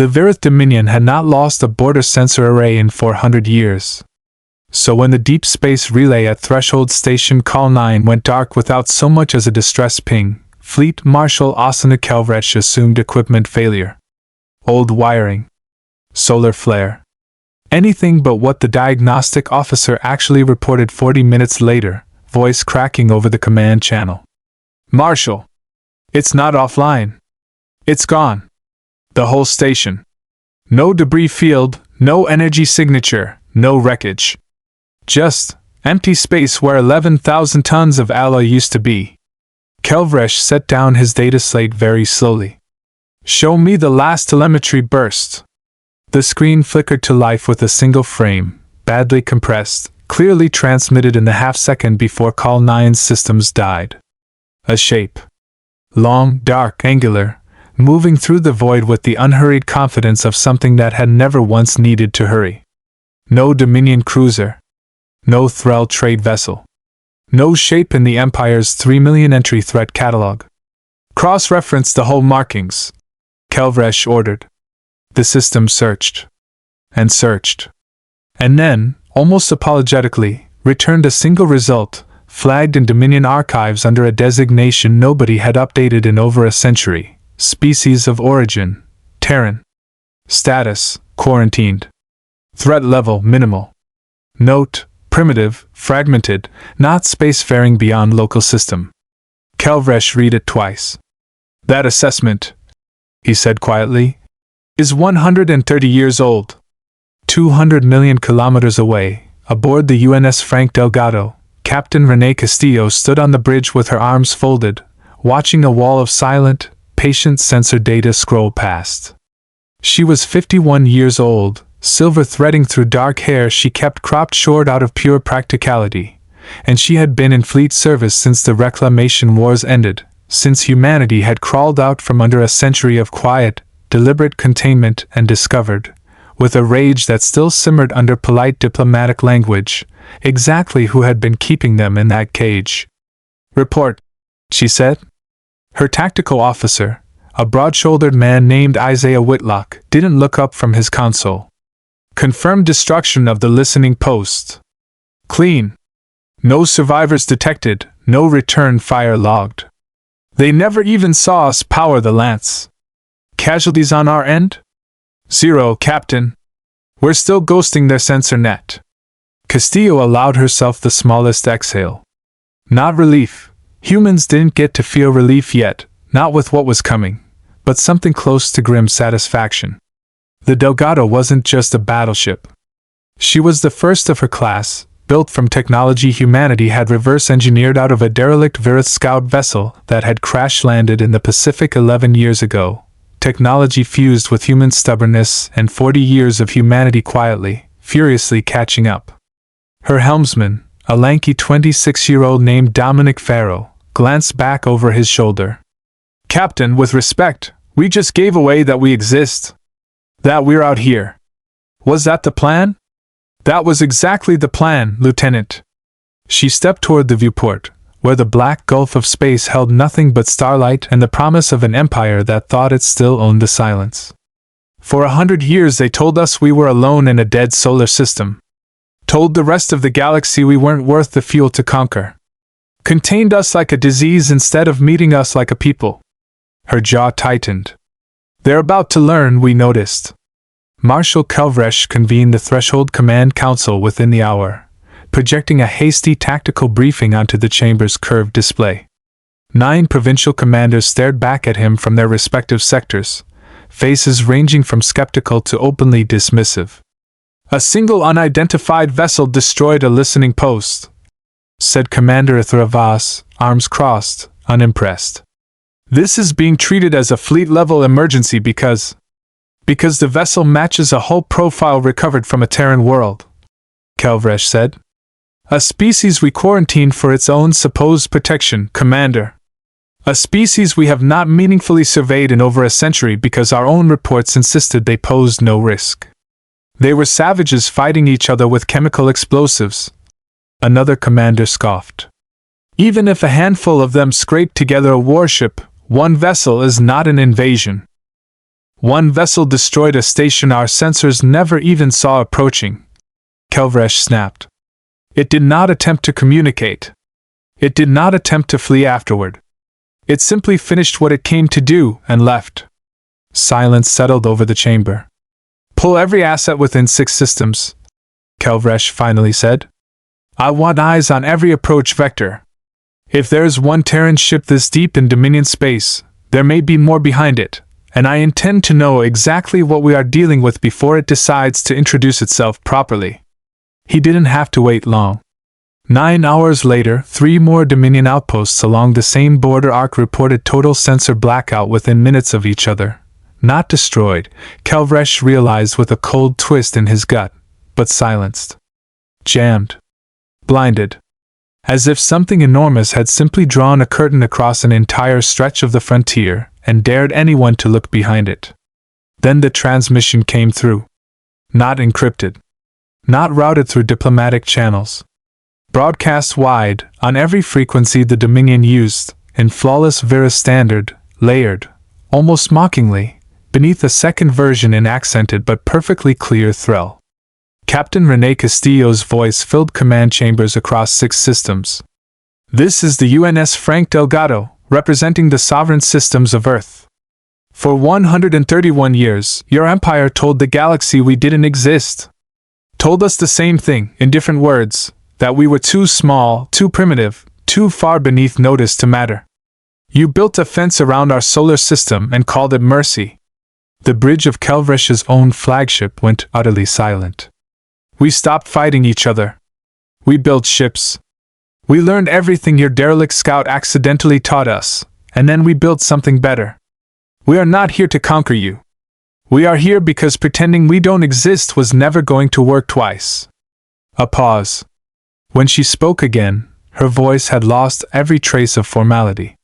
The Vireth Dominion had not lost a border sensor array in 400 years. So when the deep space relay at Threshold Station Call 9 went dark without so much as a distress ping, Fleet Marshal Ossanu Kelvresh assumed equipment failure. Old wiring. Solar flare. Anything but what the diagnostic officer actually reported 40 minutes later, voice cracking over the command channel. "Marshal! It's not offline. It's gone. The whole station. No debris field, no energy signature, no wreckage. Just empty space where 11,000 tons of alloy used to be." Kelvresh set down his data slate very slowly. "Show me the last telemetry burst." The screen flickered to life with a single frame, badly compressed, clearly transmitted in the half-second before Call 9's systems died. A shape. Long, dark, angular, moving through the void with the unhurried confidence of something that had never once needed to hurry. No Dominion cruiser. No Thrall trade vessel. No shape in the Empire's 3 million entry threat catalog. "Cross-reference the hull markings," Kelvresh ordered. The system searched. And searched. And then, almost apologetically, returned a single result, flagged in Dominion archives under a designation nobody had updated in over a century. Species of origin, Terran. Status, quarantined. Threat level, minimal. Note, primitive, fragmented, not spacefaring beyond local system. Kelvresh read it twice. "That assessment," he said quietly, "is 130 years old. 200 million kilometers away, aboard the UNS Frank Delgado, Captain Renee Castillo stood on the bridge with her arms folded, watching a wall of silent, patient sensor data scroll past. She was 51 years old, silver threading through dark hair she kept cropped short out of pure practicality, and she had been in fleet service since the reclamation wars ended, since humanity had crawled out from under a century of quiet, deliberate containment and discovered, with a rage that still simmered under polite diplomatic language, exactly who had been keeping them in that cage. "Report," she said. Her tactical officer, a broad-shouldered man named Isaiah Whitlock, didn't look up from his console. "Confirmed destruction of the listening post. Clean. No survivors detected, no return fire logged. They never even saw us power the lance. Casualties on our end? 0, Captain. We're still ghosting their sensor net." Castillo allowed herself the smallest exhale. Not relief. Humans didn't get to feel relief yet, not with what was coming, but something close to grim satisfaction. The Delgado wasn't just a battleship. She was the first of her class, built from technology humanity had reverse-engineered out of a derelict Vireth scout vessel that had crash-landed in the Pacific 11 years ago. Technology fused with human stubbornness and 40 years of humanity quietly, furiously catching up. Her helmsman, a lanky 26-year-old named Dominic Farrow, glanced back over his shoulder. "Captain, with respect, we just gave away that we exist. That we're out here. Was that the plan?" "That was exactly the plan, Lieutenant." She stepped toward the viewport, where the black gulf of space held nothing but starlight and the promise of an empire that thought it still owned the silence. "For 100 years they told us we were alone in a dead solar system. Told the rest of the galaxy we weren't worth the fuel to conquer. Contained us like a disease instead of meeting us like a people." Her jaw tightened. "They're about to learn, we noticed." Marshal Kelvresh convened the Threshold Command Council within the hour, projecting a hasty tactical briefing onto the chamber's curved display. 9 provincial commanders stared back at him from their respective sectors, faces ranging from skeptical to openly dismissive. "A single unidentified vessel destroyed a listening post," said Commander Ithravas, arms crossed, unimpressed. "This is being treated as a fleet-level emergency because the vessel matches a hull profile recovered from a Terran world," Kelvresh said. "A species we quarantined for its own supposed protection, Commander. A species we have not meaningfully surveyed in over a century because our own reports insisted they posed no risk. They were savages fighting each other with chemical explosives." Another commander scoffed. "Even if a handful of them scraped together a warship, one vessel is not an invasion." One vessel destroyed a station our sensors never even saw approaching, Kelvresh snapped. It did not attempt to communicate. It did not attempt to flee afterward. It simply finished what it came to do and left. Silence settled over the chamber. Pull every asset within 6 systems, Kelvresh finally said. I want eyes on every approach vector. If there's one Terran ship this deep in Dominion space, there may be more behind it, and I intend to know exactly what we are dealing with before it decides to introduce itself properly. He didn't have to wait long. 9 hours later, 3 more Dominion outposts along the same border arc reported total sensor blackout within minutes of each other. Not destroyed, Kelvresh realized with a cold twist in his gut, but silenced. Jammed. Blinded. As if something enormous had simply drawn a curtain across an entire stretch of the frontier and dared anyone to look behind it. Then the transmission came through. Not encrypted. Not routed through diplomatic channels. Broadcast wide, on every frequency the Dominion used, in flawless Vireth standard, layered, almost mockingly, beneath a second version in accented but perfectly clear thrill. Captain Rene Castillo's voice filled command chambers across 6 systems. This is the UNS Frank Delgado, representing the sovereign systems of Earth. For 131 years, your empire told the galaxy we didn't exist. Told us the same thing, in different words, that we were too small, too primitive, too far beneath notice to matter. You built a fence around our solar system and called it mercy. The bridge of Kelvresh's own flagship went utterly silent. We stopped fighting each other. We built ships. We learned everything your derelict scout accidentally taught us, and then we built something better. We are not here to conquer you. We are here because pretending we don't exist was never going to work twice. A pause. When she spoke again, her voice had lost every trace of formality.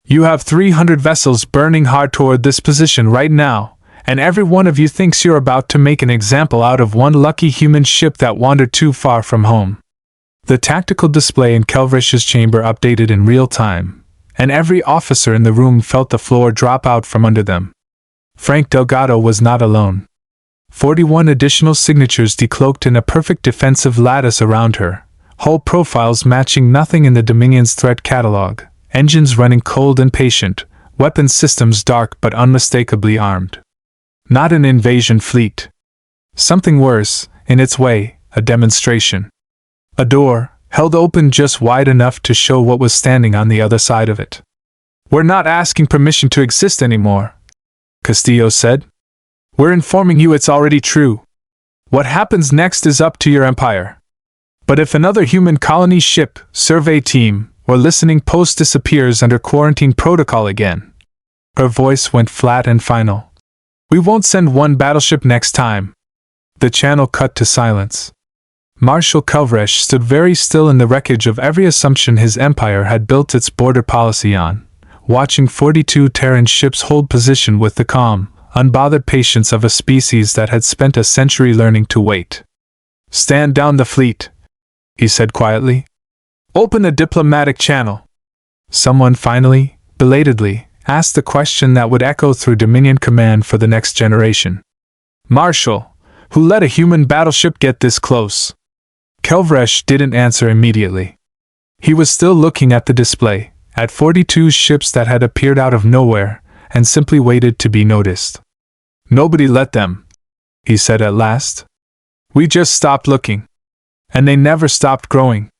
You have 300 vessels burning hard toward this position right now, and every one of you thinks you're about to make an example out of one lucky human ship that wandered too far from home. The tactical display in Kelvresh's chamber updated in real time, and every officer in the room felt the floor drop out from under them. Frank Delgado was not alone. 41 additional signatures decloaked in a perfect defensive lattice around her, hull profiles matching nothing in the Dominion's threat catalog, engines running cold and patient, weapons systems dark but unmistakably armed. Not an invasion fleet. Something worse, in its way, a demonstration. A door, held open just wide enough to show what was standing on the other side of it. We're not asking permission to exist anymore, Castillo said. We're informing you it's already true. What happens next is up to your empire. But if another human colony ship, survey team, or listening post disappears under quarantine protocol again, her voice went flat and final. We won't send one battleship next time. The channel cut to silence. Marshal Kelvresh stood very still in the wreckage of every assumption his empire had built its border policy on, watching 42 Terran ships hold position with the calm, unbothered patience of a species that had spent a century learning to wait. Stand down the fleet, he said quietly. Open a diplomatic channel. Someone finally, belatedly, asked the question that would echo through Dominion command for the next generation. Marshal, who let a human battleship get this close? Kelvresh didn't answer immediately. He was still looking at the display, at 42 ships that had appeared out of nowhere, and simply waited to be noticed. Nobody let them, he said at last. We just stopped looking. And they never stopped growing.